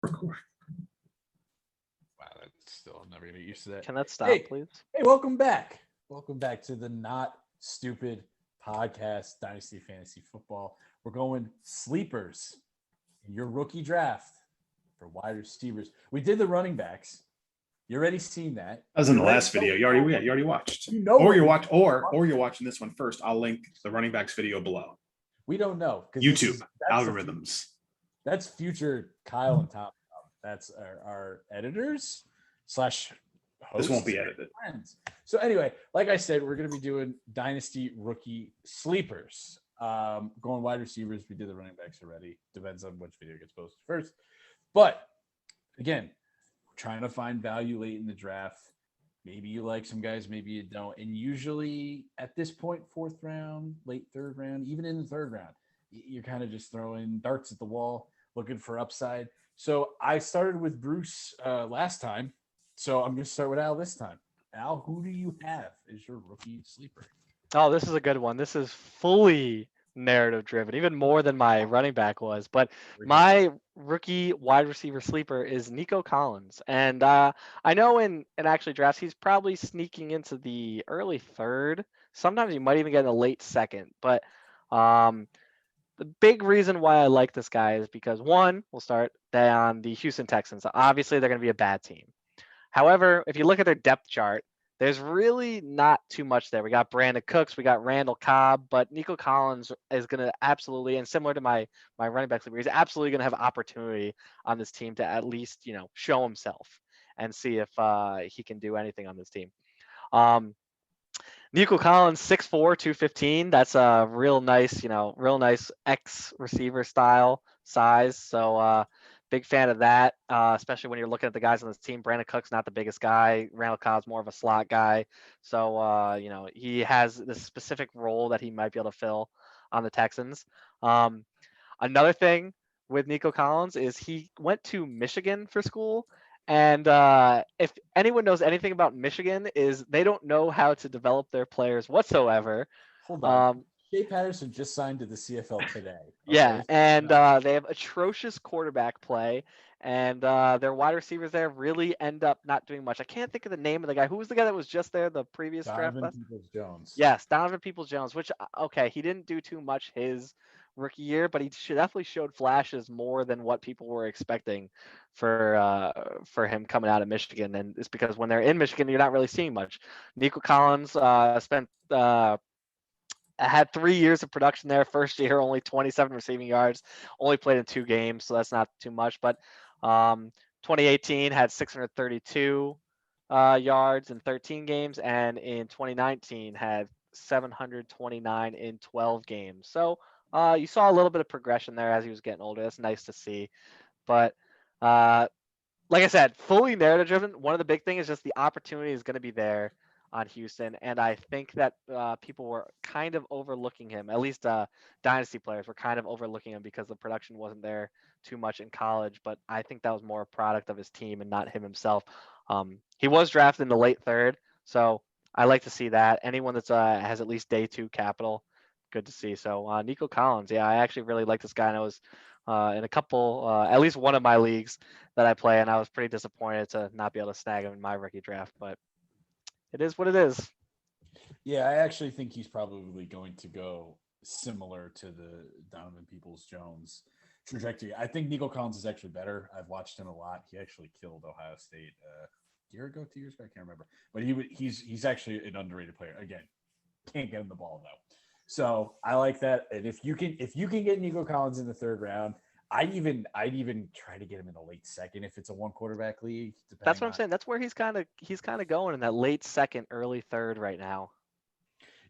record. Wow, that's still I'm never gonna get used to that. Can that stop, Hey, please? hey, welcome back. Welcome back to the Not Stupid Podcast, Dynasty Fantasy Football. We're going sleepers in your rookie draft for wide receivers. We did the running backs. You already seen that. That was in the last video. You already watched. You know, or you're watching this one first. I'll link the running backs video below. We don't know. YouTube algorithms. That's future Kyle and Tom. That's our editors / hosts. This won't be edited. Friends. So anyway, like I said, we're going to be doing Dynasty rookie sleepers. Going wide receivers. We did the running backs already. Depends on which video gets posted first. But again, we're trying to find value late in the draft. Maybe you like some guys, maybe you don't. And usually at this point, 4th round, late 3rd round, even in the 3rd round, you're kind of just throwing darts at the wall, looking for upside. So I started with Bruce last time. So I'm going to start with Al this time. Al, who do you have as your rookie sleeper? Oh, this is a good one. This is fully narrative driven, even more than my running back was. But my rookie wide receiver sleeper is Nico Collins. And I know in actually drafts, he's probably sneaking into the early 3rd. Sometimes he might even get in the late 2nd. But the big reason why I like this guy is because, one, we'll start on the Houston Texans. Obviously, they're going to be a bad team. However, if you look at their depth chart, there's really not too much there. We got Brandon Cooks, we got Randall Cobb, but Nico Collins is going to absolutely, and similar to my running back sleeper, he's absolutely going to have opportunity on this team to at least, show himself and see if he can do anything on this team. Nico Collins, 6'4", 215. That's a real nice X receiver style size. So big fan of that, especially when you're looking at the guys on this team. Brandon Cook's not the biggest guy. Randall Cobb's more of a slot guy. So, he has this specific role that he might be able to fill on the Texans. Another thing with Nico Collins is he went to Michigan for school. And if anyone knows anything about Michigan, is they don't know how to develop their players whatsoever. Hold on. Shea Patterson just signed to the CFL today. Okay. Yeah, and they have atrocious quarterback play, and their wide receivers there really end up not doing much. I can't think of the name of the guy. Who was the guy that was just there the previous draft? Donovan Peoples-Jones. Yes, Donovan Peoples-Jones, which, okay, he didn't do too much his rookie year, but he definitely showed flashes more than what people were expecting for him coming out of Michigan. And it's because when they're in Michigan, you're not really seeing much. Nico Collins had 3 years of production there. First year, only 27 receiving yards, only played in 2 games, so that's not too much. But 2018 had 632 yards in 13 games, and in 2019 had 729 in 12 games. So you saw a little bit of progression there as he was getting older. That's nice to see. But like I said, fully narrative driven. One of the big things is just the opportunity is going to be there on Houston, and I think that people were kind of overlooking him. At least dynasty players were kind of overlooking him because the production wasn't there too much in college. But I think that was more a product of his team and not him himself. He was drafted in the late 3rd, so I like to see that. Anyone that's has at least day 2 capital, good to see. So Nico Collins, yeah, I actually really like this guy, and I was in a couple, at least one of my leagues that I play, and I was pretty disappointed to not be able to snag him in my rookie draft, but it is what it is. Yeah, I actually think he's probably going to go similar to the Donovan Peoples-Jones trajectory. I think Nico Collins is actually better. I've watched him a lot. He actually killed Ohio State a year ago, 2 years ago, I can't remember. But he's actually an underrated player. Again, can't get him the ball though. So I like that. And if you can get Nico Collins in the 3rd round, I'd even try to get him in the late 2nd if it's a 1 quarterback league. That's what I'm saying. That's where he's kind of going in that late 2nd, early 3rd right now.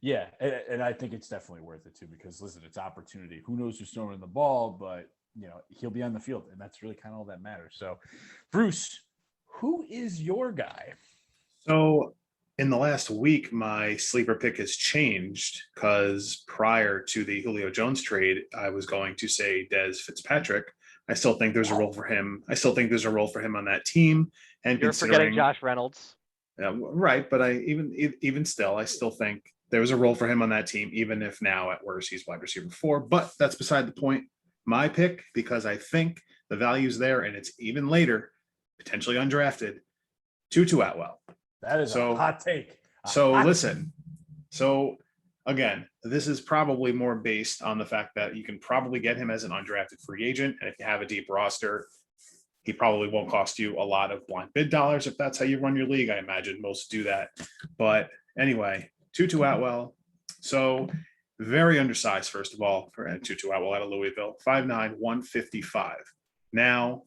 Yeah, and I think it's definitely worth it too because listen, it's opportunity. Who knows who's throwing the ball, but he'll be on the field, and that's really kind of all that matters. So, Bruce, who is your guy? So in the last week, my sleeper pick has changed because prior to the Julio Jones trade, I was going to say Dez Fitzpatrick. I still think there's a role for him. I still think there's a role for him on that team. And you're forgetting Josh Reynolds. Right, but even still, I still think there was a role for him on that team, even if now at worst he's wide receiver 4. But that's beside the point. My pick, because I think the value's there, and it's even later, potentially undrafted, Tutu Atwell. That is So- a hot take. So listen, so again, this is probably more based on the fact that you can probably get him as an undrafted free agent. And if you have a deep roster, he probably won't cost you a lot of blind bid dollars if that's how you run your league. I imagine most do that. But anyway, Tutu Atwell. So very undersized, first of all, for Tutu Atwell out of Louisville, 5'9", 155. Now,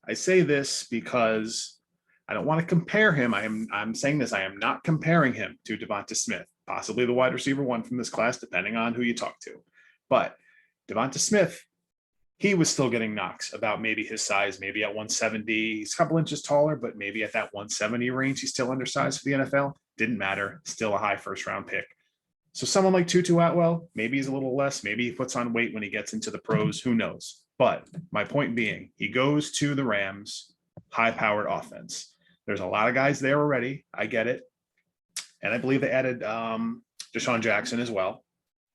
I say this because I don't want to compare him. I'm saying this. I am not comparing him to Devonta Smith, possibly the wide receiver one from this class, depending on who you talk to. But Devonta Smith, he was still getting knocks about maybe his size, maybe at 170. He's a couple inches taller, but maybe at that 170 range, he's still undersized for the NFL. Didn't matter. Still a high first round pick. So someone like Tutu Atwell, maybe he's a little less. Maybe he puts on weight when he gets into the pros. Who knows? But my point being, he goes to the Rams, high-powered offense. There's a lot of guys there already. I get it. And I believe they added Deshaun Jackson as well,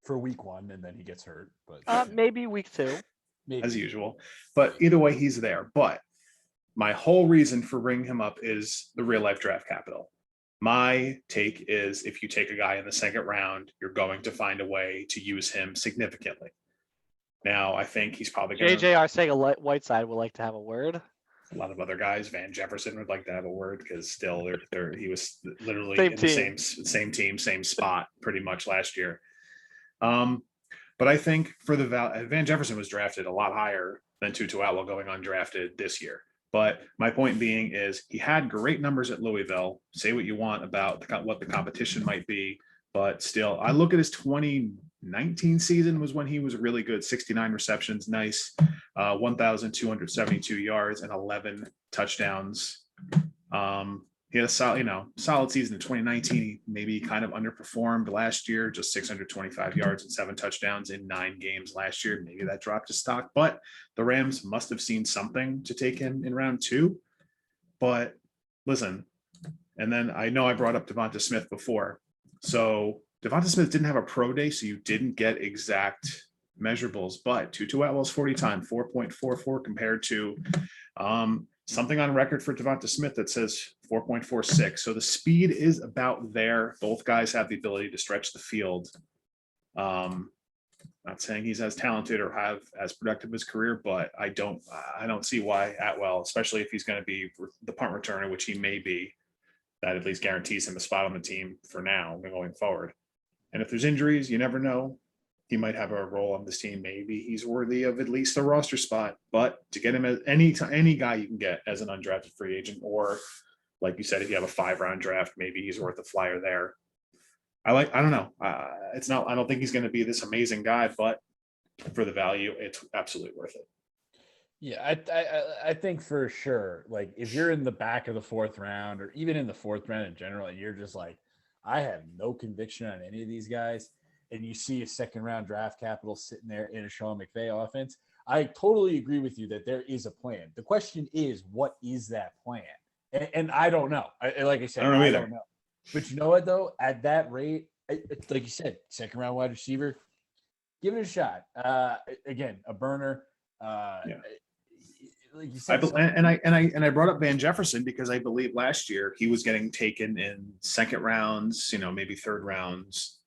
for week 1, and then he gets hurt. But Maybe week 2. maybe. as usual. But either way, he's there. But my whole reason for bringing him up is the real-life draft capital. My take is if you take a guy in the second round, you're going to find a way to use him significantly. Now, I think he's probably going to... JJ Arcega-Whiteside would like to have a word. A lot of other guys, Van Jefferson would like to have a word because still he was literally Same in team. the same team, same spot pretty much last year. But I think for the Van Jefferson was drafted a lot higher than Tutu Atwell going undrafted this year. But my point being is he had great numbers at Louisville. Say what you want about what the competition might be, but still, I look at his 2019 season was when he was really good. 69 receptions, nice, 1,272 yards and 11 touchdowns. He had a solid season in 2019. He maybe kind of underperformed last year, just 625 yards and 7 touchdowns in 9 games last year. Maybe that dropped his stock, but the Rams must have seen something to take him in round 2. But listen, and then I know I brought up Devonta Smith before. So Devonta Smith didn't have a pro day, so you didn't get exact measurables, but Tutu Atwell's 40 time, 4.44 compared to something on record for Devonta Smith that says 4.46. So the speed is about there. Both guys have the ability to stretch the field. Not saying he's as talented or have as productive his career, but I don't see why Atwell, especially if he's going to be the punt returner, which he may be, that at least guarantees him a spot on the team for now going forward. And if there's injuries, you never know. He might have a role on this team. Maybe he's worthy of at least a roster spot. But to get him as any guy you can get as an undrafted free agent, or like you said, if you have a 5-round draft, maybe he's worth a flyer there. I don't know. I don't think he's going to be this amazing guy, but for the value, it's absolutely worth it. Yeah, I think for sure, like if you're in the back of the 4th round or even in the 4th round in general, and you're just like, I have no conviction on any of these guys, and you see a 2nd round draft capital sitting there in a Sean McVay offense, I totally agree with you that there is a plan. The question is, what is that plan? And I don't know. Like I said, I don't know either. don't know. But you know what, though? At that rate, like you said, 2nd round wide receiver, give it a shot. Again, a burner. Yeah. Like you said, I brought up Van Jefferson because I believe last year he was getting taken in 2nd rounds, maybe 3rd rounds,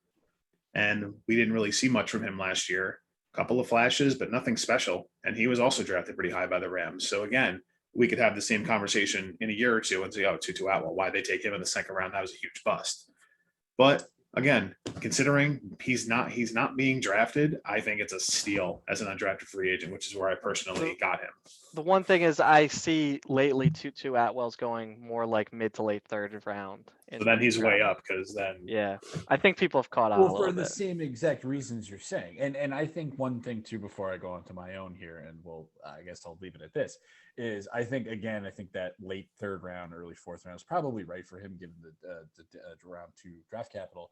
and we didn't really see much from him last year. A couple of flashes, but nothing special. And he was also drafted pretty high by the Rams. So again, we could have the same conversation in a year or two and say, "Oh, Tutu Atwell, why they take him in the 2nd round? That was a huge bust." But again, considering he's not being drafted, I think it's a steal as an undrafted free agent, which is where I personally got him. The one thing is I see lately Tutu Atwell's going more like mid to late 3rd round. So then he's way up because then Yeah, I think people have caught on a well, little for the bit. same exact reasons you're saying. And I think one thing too, before I go on to my own here, and I guess I'll leave it at this, is I think that late 3rd round, early 4th round is probably right for him given the round 2 draft capital.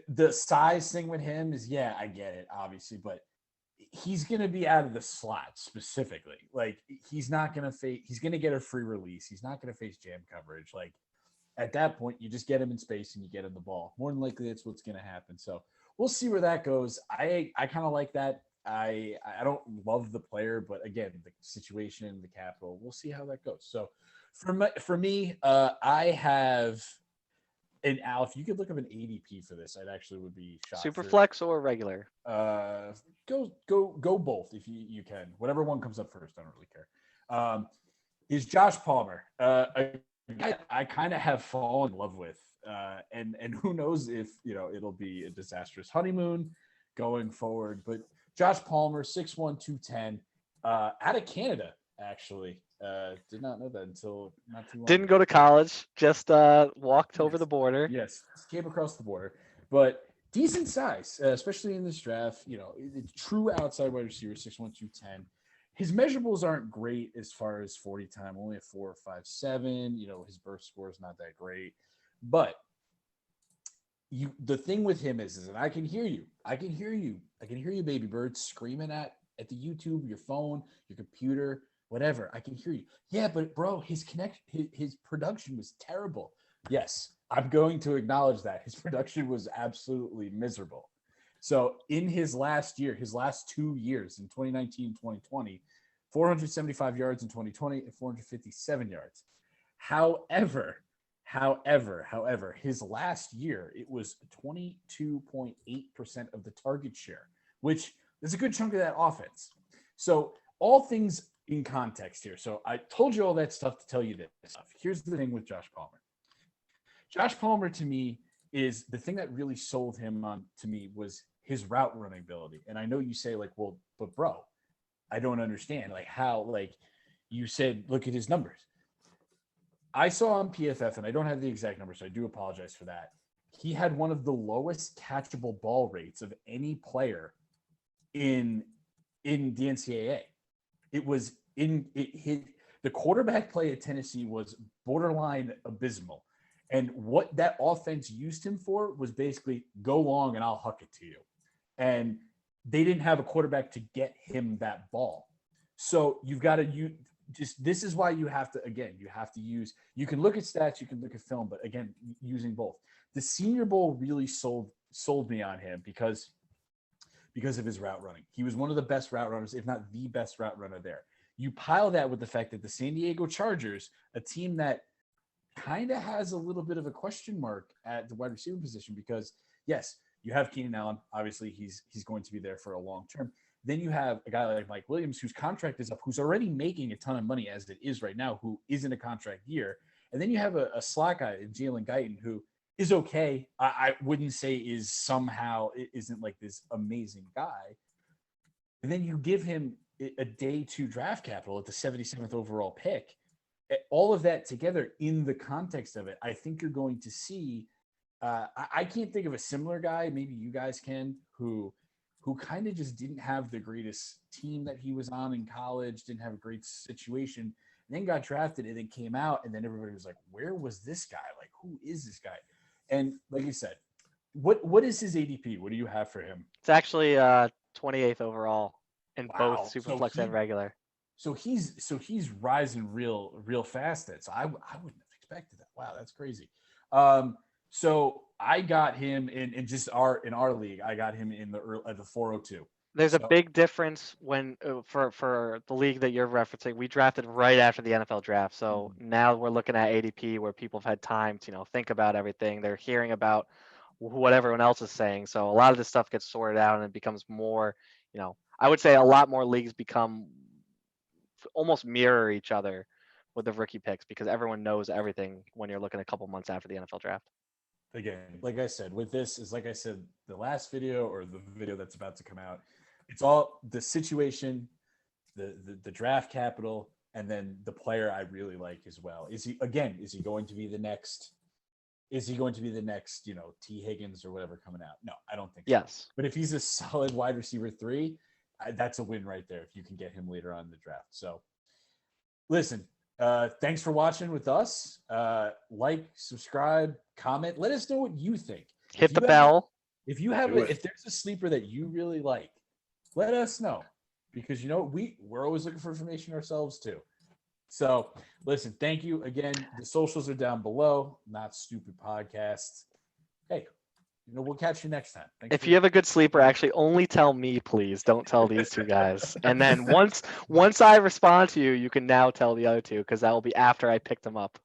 The size thing with him is, yeah, I get it, obviously, but he's going to be out of the slot specifically. Like he's not going to he's going to get a free release. He's not going to face jam coverage. Like at that point, you just get him in space and you get him the ball. More than likely, that's what's going to happen. So we'll see where that goes. I kind of like that. I don't love the player, but again, the situation, the capital, we'll see how that goes. So for me, I have. And Al, if you could look up an ADP for this, I actually would be shocked. Super flex or regular? Go both if you can. Whatever one comes up first, I don't really care. Is Josh Palmer a guy I kind of have fallen in love with, and who knows if it'll be a disastrous honeymoon going forward. But Josh Palmer, 6'1", 210, out of Canada, actually. Did not know that until not too long Didn't ago. go to college, just walked over the border. Yes, came across the border, but decent size, especially in this draft. It's true outside wide receiver, 6'1", 210. His measurables aren't great as far as 40 time, only a 4.57. His burst score is not that great, but the thing with him is that I can hear you, baby bird, screaming at the YouTube, your phone, your computer, whatever. I can hear you. Yeah, but bro, his production was terrible. Yes, I'm going to acknowledge that his production was absolutely miserable. So in his last 2 years, in 2019 and 2020, 475 yards in 2020 and 457 yards. However, his last year, it was 22.8% of the target share, which is a good chunk of that offense. So all things in context here. So I told you all that stuff to tell you this stuff. Here's the thing with Josh Palmer. Josh Palmer, to me, is the thing that really sold him on to me was his route running ability. And I know you say like, well, but bro, I don't understand like how, like you said, look at his numbers. I saw on PFF, and I don't have the exact numbers, so I do apologize for that. He had one of the lowest catchable ball rates of any player in the NCAA. It was the quarterback play at Tennessee was borderline abysmal. And what that offense used him for was basically go long and I'll huck it to you. And they didn't have a quarterback to get him that ball. So you've got to this is why you have to use, you can look at stats, you can look at film, but again, using both. The Senior Bowl really sold me on him because of his route running. He was one of the best route runners, if not the best route runner there. You pile that with the fact that the San Diego Chargers, a team that kind of has a little bit of a question mark at the wide receiver position, because yes, you have Keenan Allen. Obviously, he's going to be there for a long term. Then you have a guy like Mike Williams, whose contract is up, who's already making a ton of money as it is right now, who is in a contract year. And then you have a slot guy in Jalen Guyton, who is okay. I wouldn't say isn't like this amazing guy. And then you give him a day 2 draft capital at the 77th overall pick. All of that together in the context of it, I think you're going to see. I can't think of a similar guy. Maybe you guys can, who kind of just didn't have the greatest team that he was on in college, didn't have a great situation, and then got drafted and then came out, and then everybody was like, "Where was this guy? Like, who is this guy?" And like you said, what is his ADP? What do you have for him? It's actually 28th overall in both Superflex and regular. So he's rising real fast. So I wouldn't have expected that. Wow, that's crazy. So I got him in our league. I got him in the 402. There's a big difference when for the league that you're referencing. We drafted right after the NFL draft, so now we're looking at ADP where people have had time to think about everything. They're hearing about what everyone else is saying, so a lot of this stuff gets sorted out and it becomes more. I would say a lot more leagues become almost mirror each other with the rookie picks because everyone knows everything when you're looking a couple months after the NFL draft. Again, like I said, with this is like I said, the last video or the video that's about to come out, it's all the situation, the draft capital, and then the player I really like as well. Is he going to be the next? Is he going to be the next, T. Higgins or whatever coming out? No, I don't think so. Yes. But if he's a solid wide receiver 3, that's a win right there if you can get him later on in the draft. So listen, thanks for watching with us. Like, subscribe, comment. Let us know what you think. Hit the bell. If there's a sleeper that you really like, let us know, because we're always looking for information ourselves too. So listen, thank you again. The socials are down below. Not Stupid Podcasts. Hey, we'll catch you next time. Thanks If you have a good sleeper, actually only tell me, please. Don't tell these two guys. And then once I respond to you, you can now tell the other two because that will be after I picked them up.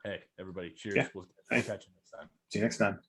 Hey, everybody, cheers. Yeah. We'll Thanks. catch you next time. See you next time.